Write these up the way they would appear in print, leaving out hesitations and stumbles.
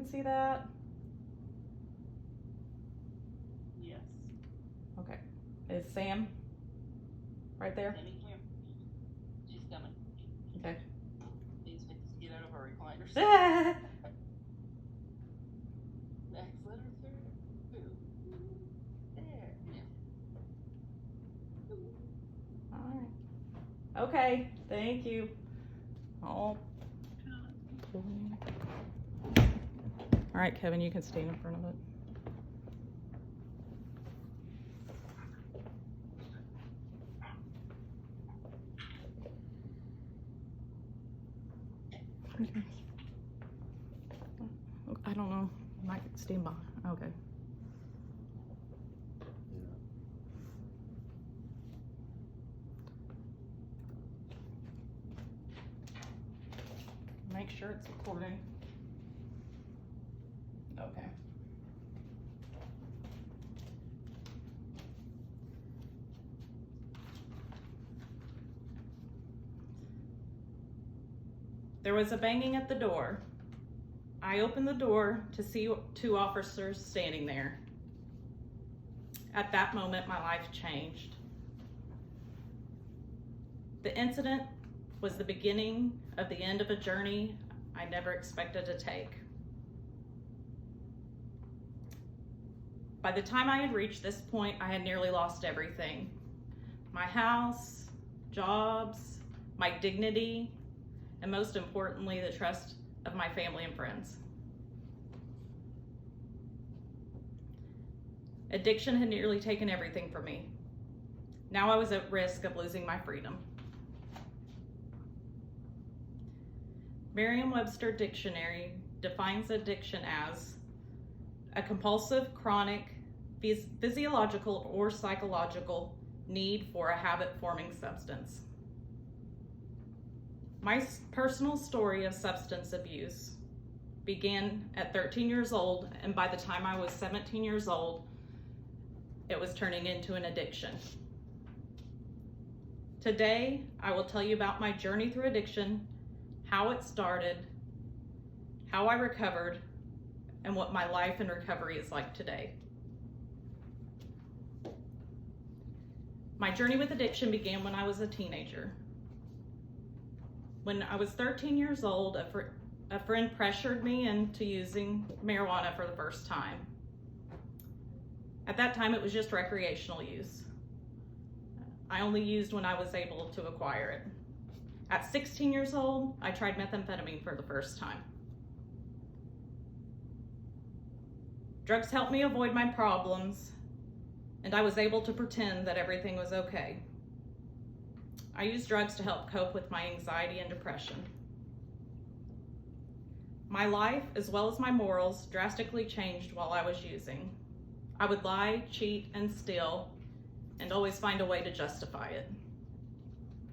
can see that? Yes. Okay. Is Sam right there? Sammy, come here. She's coming. Okay. Please get out of her recliner. Next, let her through. There. All right. Okay. Thank you. Oh. All right, Kevin, you can stand in front of it. Okay. I don't know. I might stand by. Okay. Make sure it's recording. Okay. There was a banging at the door. I opened the door to see 2 officers standing there. At that moment, my life changed. The incident was the beginning of the end of a journey I never expected to take. By the time I had reached this point, I had nearly lost everything. My house, jobs, my dignity, and most importantly, the trust of my family and friends. Addiction had nearly taken everything from me. Now I was at risk of losing my freedom. Merriam-Webster Dictionary defines addiction as a compulsive, chronic, physiological or psychological need for a habit-forming substance. My personal story of substance abuse began at 13 years old, and by the time I was 17 years old, it was turning into an addiction. Today, I will tell you about my journey through addiction, how it started, how I recovered, and what my life in recovery is like today. My journey with addiction began when I was a teenager. When I was 13 years old, a friend pressured me into using marijuana for the first time. At that time, it was just recreational use. I only used when I was able to acquire it. At 16 years old, I tried methamphetamine for the first time. Drugs helped me avoid my problems, and I was able to pretend that everything was okay. I used drugs to help cope with my anxiety and depression. My life, as well as my morals, drastically changed while I was using. I would lie, cheat, and steal, and always find a way to justify it.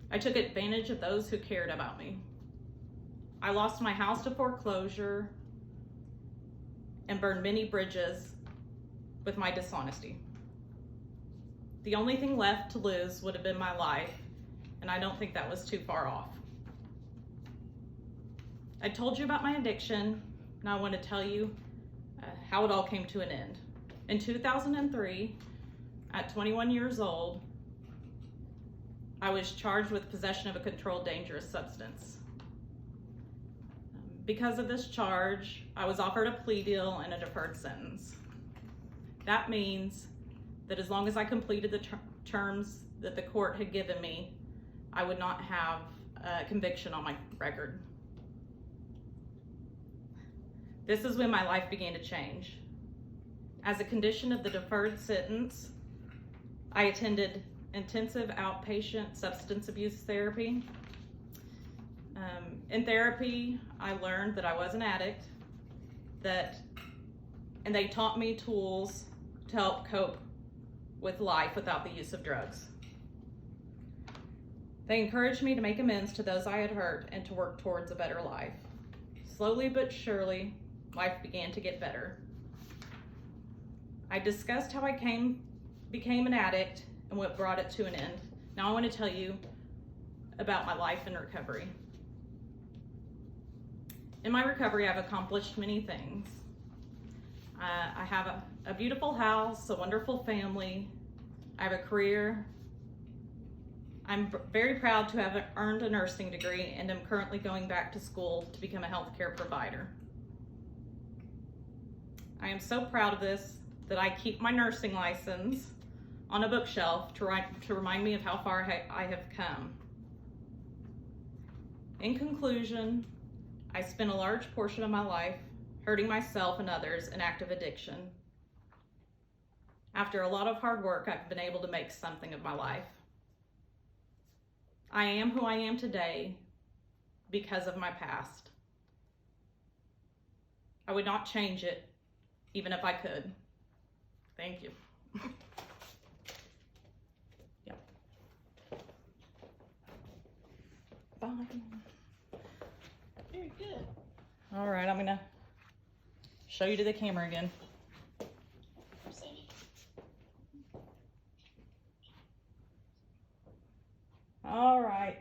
I took advantage of those who cared about me. I lost my house to foreclosure and burned many bridges with my dishonesty. The only thing left to lose would have been my life, and I don't think that was too far off. I told you about my addiction. Now I want to tell you how it all came to an end. In 2003, at 21 years old, I was charged with possession of a controlled dangerous substance. Because of this charge, I was offered a plea deal and a deferred sentence. That means that as long as I completed the terms that the court had given me, I would not have a conviction on my record. This is when my life began to change. As a condition of the deferred sentence, I attended intensive outpatient substance abuse therapy. In therapy, I learned that I was an addict, and they taught me tools to help cope with life without the use of drugs. They encouraged me to make amends to those I had hurt and to work towards a better life. Slowly but surely, life began to get better. I discussed how I became an addict and what brought it to an end. Now I want to tell you about my life in recovery. In my recovery, I've accomplished many things. I have a beautiful house, a wonderful family. I have a career. I'm very proud to have earned a nursing degree and am currently going back to school to become a healthcare provider. I am so proud of this that I keep my nursing license on a bookshelf to remind me of how far I have come. In conclusion, I spent a large portion of my life hurting myself and others in active addiction. After a lot of hard work, I've been able to make something of my life. I am who I am today because of my past. I would not change it, even if I could. Thank you. Yep. Bye. Very good. All right, I'm gonna show you to the camera again. Sammy. All right.